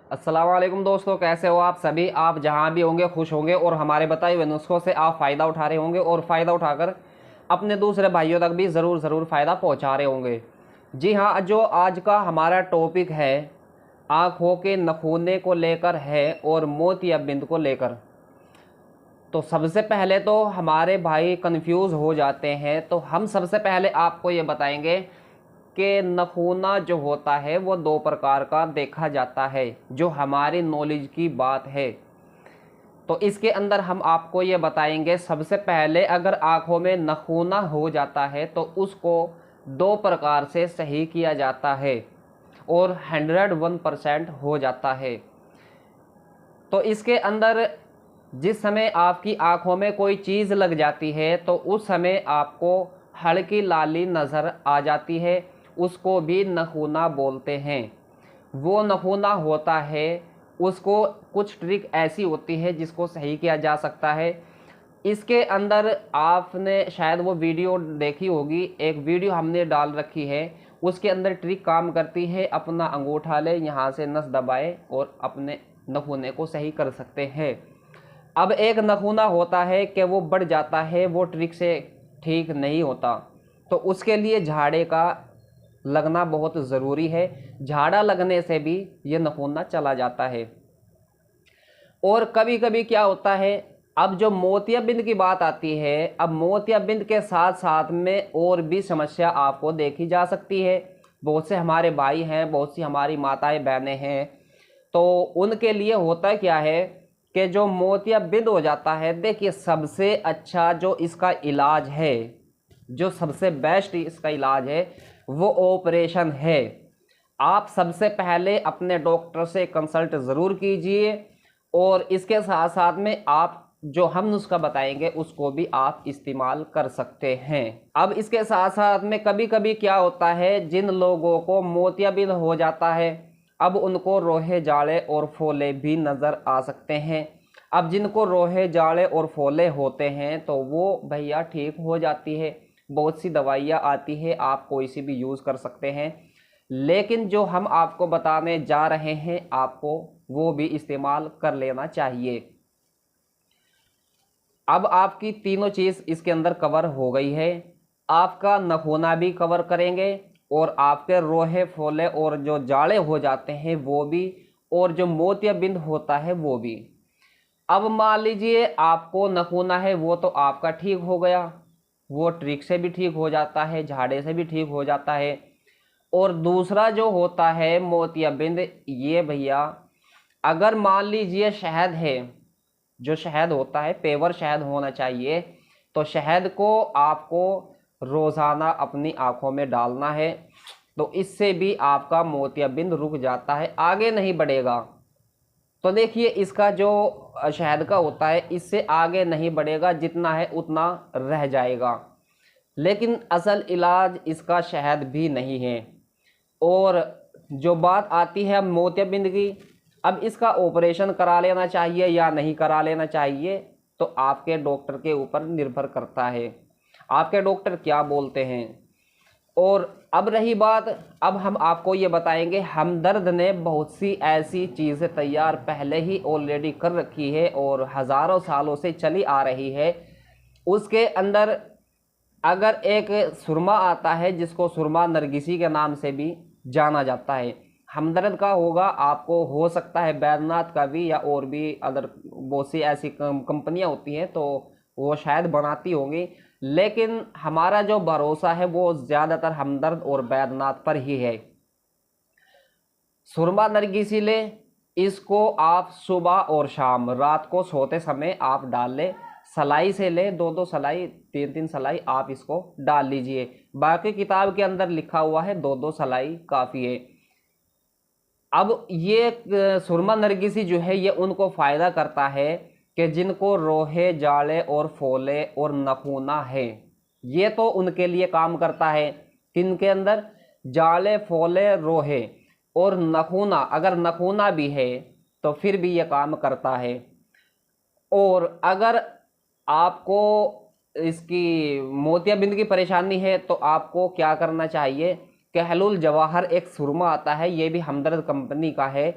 अस्सलाम वालेकुम दोस्तों, कैसे हो आप सभी। आप जहां भी होंगे खुश होंगे और हमारे बताए हुए नुस्खों से आप फ़ायदा उठा रहे होंगे और फ़ायदा उठाकर अपने दूसरे भाइयों तक भी ज़रूर फ़ायदा पहुंचा रहे होंगे। जी हाँ, जो आज का हमारा टॉपिक है आँखों के नखूने को लेकर है और मोतियाबिंद को लेकर। तो सबसे पहले तो हमारे भाई कंफ्यूज हो जाते हैं, तो हम सबसे पहले आपको ये बताएंगे कि नखूना जो होता है वो दो प्रकार का देखा जाता है, जो हमारी नॉलेज की बात है। तो इसके अंदर हम आपको ये बताएंगे, सबसे पहले अगर आँखों में नखूना हो जाता है तो उसको दो प्रकार से सही किया जाता है और 101% हो जाता है। तो इसके अंदर जिस समय आपकी आँखों में कोई चीज़ लग जाती है तो उस समय आपको हल्की लाली नज़र आ जाती है, उसको भी नखूना बोलते हैं। वो नखूना होता है, उसको कुछ ट्रिक ऐसी होती है जिसको सही किया जा सकता है। इसके अंदर आपने शायद वो वीडियो देखी होगी, एक वीडियो हमने डाल रखी है, उसके अंदर ट्रिक काम करती है। अपना अंगूठा ले, यहाँ से नस दबाए और अपने नखूने को सही कर सकते हैं। अब एक नखूना होता है कि वो बढ़ जाता है, वो ट्रिक से ठीक नहीं होता, तो उसके लिए झाड़े का लगना बहुत ज़रूरी है। झाड़ा लगने से भी ये नखूना चला जाता है। और कभी कभी क्या होता है, अब जो मोतियाबिंद की बात आती है, अब मोतियाबिंद के साथ साथ में और भी समस्या आपको देखी जा सकती है। बहुत से हमारे भाई हैं, बहुत सी हमारी माताएं बहनें हैं, तो उनके लिए होता क्या है कि जो मोतियाबिंद हो जाता है, देखिए सबसे अच्छा जो इसका इलाज है, जो सबसे बेस्ट इसका इलाज है वो ऑपरेशन है। आप सबसे पहले अपने डॉक्टर से कंसल्ट ज़रूर कीजिए और इसके साथ साथ में आप जो हम नुस्खा बताएंगे उसको भी आप इस्तेमाल कर सकते हैं। अब इसके साथ साथ में कभी कभी क्या होता है, जिन लोगों को मोतियाबिंद हो जाता है, अब उनको रोहे जाड़े और फोले भी नज़र आ सकते हैं। अब जिनको रोहे जाड़े और फोले होते हैं तो वो भैया ठीक हो जाती है, बहुत सी दवाइयाँ आती है, आप कोई सी भी यूज़ कर सकते हैं। लेकिन जो हम आपको बताने जा रहे हैं, आपको वो भी इस्तेमाल कर लेना चाहिए। अब आपकी तीनों चीज़ इसके अंदर कवर हो गई है। आपका नखूना भी कवर करेंगे और आपके रोहे फोले और जो जाड़े हो जाते हैं वो भी, और जो मोतियाबिंद होता है वो भी। अब मान लीजिए आपको नखूना है, वो तो आपका ठीक हो गया, वो ट्रिक से भी ठीक हो जाता है, झाड़े से भी ठीक हो जाता है। और दूसरा जो होता है मोतियाबिंद, ये भैया अगर मान लीजिए शहद है, जो शहद होता है पेवर शहद होना चाहिए, तो शहद को आपको रोज़ाना अपनी आँखों में डालना है, तो इससे भी आपका मोतियाबिंद रुक जाता है, आगे नहीं बढ़ेगा। तो देखिए इसका जो शहद का होता है, इससे आगे नहीं बढ़ेगा, जितना है उतना रह जाएगा। लेकिन असल इलाज इसका शहद भी नहीं है। और जो बात आती है अब मोतियाबिंद की, अब इसका ऑपरेशन करा लेना चाहिए या नहीं करा लेना चाहिए, तो आपके डॉक्टर के ऊपर निर्भर करता है, आपके डॉक्टर क्या बोलते हैं। और अब रही बात, अब हम आपको ये बताएंगे, हमदर्द ने बहुत सी ऐसी चीज़ें तैयार पहले ही ऑलरेडी कर रखी है और हज़ारों सालों से चली आ रही है। उसके अंदर अगर एक सुरमा आता है, जिसको सुरमा नरगिसी के नाम से भी जाना जाता है, हमदर्द का होगा, आपको हो सकता है बैद्यनाथ का भी, या और भी अदर बहुत सी ऐसी कंपनियां होती हैं तो वो शायद बनाती होंगी। लेकिन हमारा जो भरोसा है वो ज़्यादातर हमदर्द और बैद्यनाथ पर ही है। सुरमा नरगिसी ले, इसको आप सुबह और शाम रात को सोते समय आप डाल लें, सलाई से ले, दो दो सलाई, तीन तीन सलाई आप इसको डाल लीजिए। बाकी किताब के अंदर लिखा हुआ है दो दो सलाई काफ़ी है। अब ये सुरमा नरगिसी जो है ये उनको फ़ायदा करता है कि जिनको रोहे जाड़े और फोले और नखूना है, ये तो उनके लिए काम करता है। किनके अंदर? जाड़े फोले रोहे और नखूना, अगर नखूना भी है तो फिर भी ये काम करता है। और अगर आपको इसकी मोतियाबिंद की परेशानी है तो आपको क्या करना चाहिए, कहलुल जवाहर एक सुरमा आता है, ये भी हमदर्द कंपनी का है,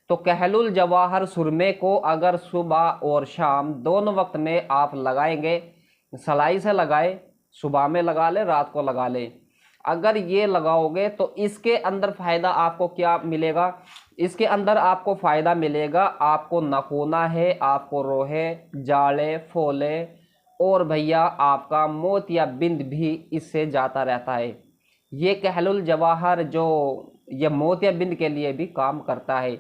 तो कहलुल जवाहर सुरमे को अगर सुबह और शाम दोनों वक्त में आप लगाएंगे, सलाई से लगाए, सुबह में लगा ले, रात को लगा ले, अगर ये लगाओगे तो इसके अंदर फायदा आपको क्या मिलेगा? इसके अंदर आपको फायदा मिलेगा, आपको नखूना है, आपको रोहे, जाले, फोले और भैया आपका मोतियाबिंद भी इससे जाता रहता है। ये कहलुल जवाहर जो ये मोतियाबिंद के लिए भी काम करता है,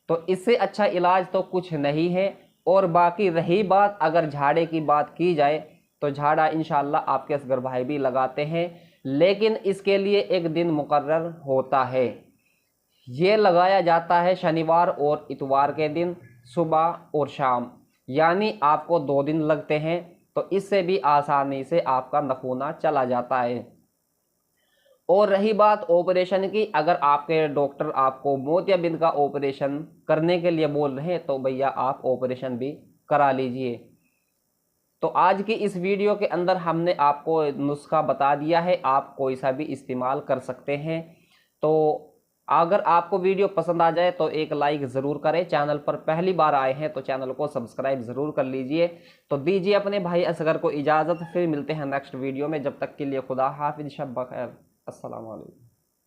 तो इससे अच्छा इलाज तो कुछ नहीं है। और बाकी रही बात अगर झाड़े की बात की जाए तो झाड़ा इंशाल्लाह आपके असगर भाई भी लगाते हैं, लेकिन इसके लिए एक दिन मुकर्रर होता है। ये लगाया जाता है शनिवार और इतवार के दिन सुबह और शाम, यानी आपको 2 दिन लगते हैं, तो इससे भी आसानी से आपका नखूना चला जाता है। और रही बात ऑपरेशन की, अगर आपके डॉक्टर आपको मोतियाबिंद का ऑपरेशन करने के लिए बोल रहे हैं तो भैया आप ऑपरेशन भी करा लीजिए। तो आज की इस वीडियो के अंदर हमने आपको नुस्खा बता दिया है, आप कोई सा भी इस्तेमाल कर सकते हैं। तो अगर आपको वीडियो पसंद आ जाए तो एक लाइक ज़रूर करें, चैनल पर पहली बार आए हैं तो चैनल को सब्सक्राइब ज़रूर कर लीजिए। तो दीजिए अपने भाई असगर को इजाज़त, फिर मिलते हैं नेक्स्ट वीडियो में, जब तक के लिए खुदा हाफिज़, शब बखैर, अस्सलाम वालेकुम।